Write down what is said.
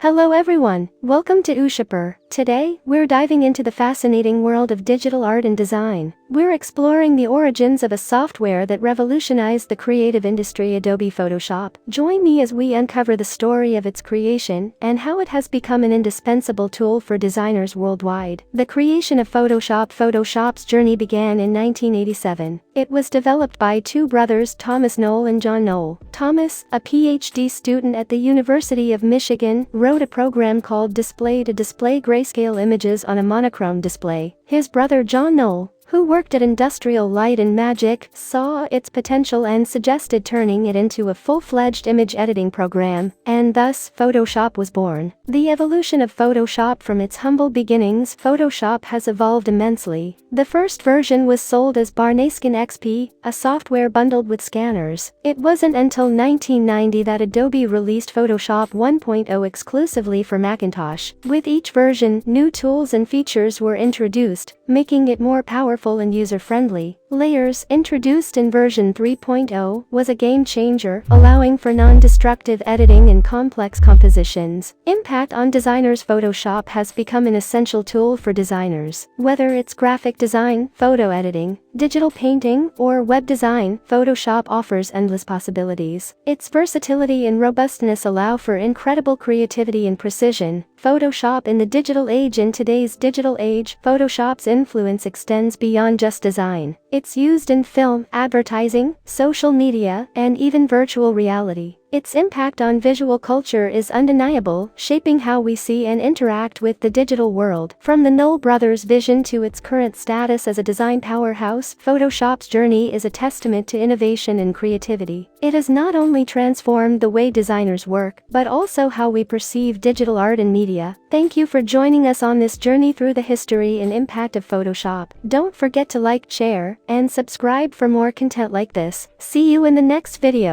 Hello everyone, welcome to Uishaper. Today, we're diving into the fascinating world of digital art and design. We're exploring the origins of a software that revolutionized the creative industry, Adobe Photoshop. Join me as we uncover the story of its creation and how it has become an indispensable tool for designers worldwide. The creation of Photoshop's journey began in 1987. It was developed by two brothers, Thomas Knoll and John Knoll. Thomas, a PhD student at the University of Michigan, wrote a program called Display to display grayscale images on a monochrome display. His brother John Knoll, who worked at Industrial Light and Magic, saw its potential and suggested turning it into a full-fledged image editing program, and thus Photoshop was born. The evolution of Photoshop. From its humble beginnings, Photoshop has evolved immensely. The first version was sold as Barnaskin XP, a software bundled with scanners. It wasn't until 1990 that Adobe released Photoshop 1.0 exclusively for Macintosh. With each version, new tools and features were introduced, making it more powerful and user-friendly. Layers, introduced in version 3.0, was a game-changer, allowing for non-destructive editing and complex compositions. Impact on designers. Photoshop has become an essential tool for designers. Whether it's graphic design, photo editing, digital painting, or web design, Photoshop offers endless possibilities. Its versatility and robustness allow for incredible creativity and precision. Photoshop in the digital age. In today's digital age, Photoshop's influence extends beyond just design. It's used in film, advertising, social media, and even virtual reality. Its impact on visual culture is undeniable, shaping how we see and interact with the digital world. From the Knoll brothers' vision to its current status as a design powerhouse, Photoshop's journey is a testament to innovation and creativity. It has not only transformed the way designers work, but also how we perceive digital art and media. Thank you for joining us on this journey through the history and impact of Photoshop. Don't forget to like, share, and subscribe for more content like this. See you in the next video.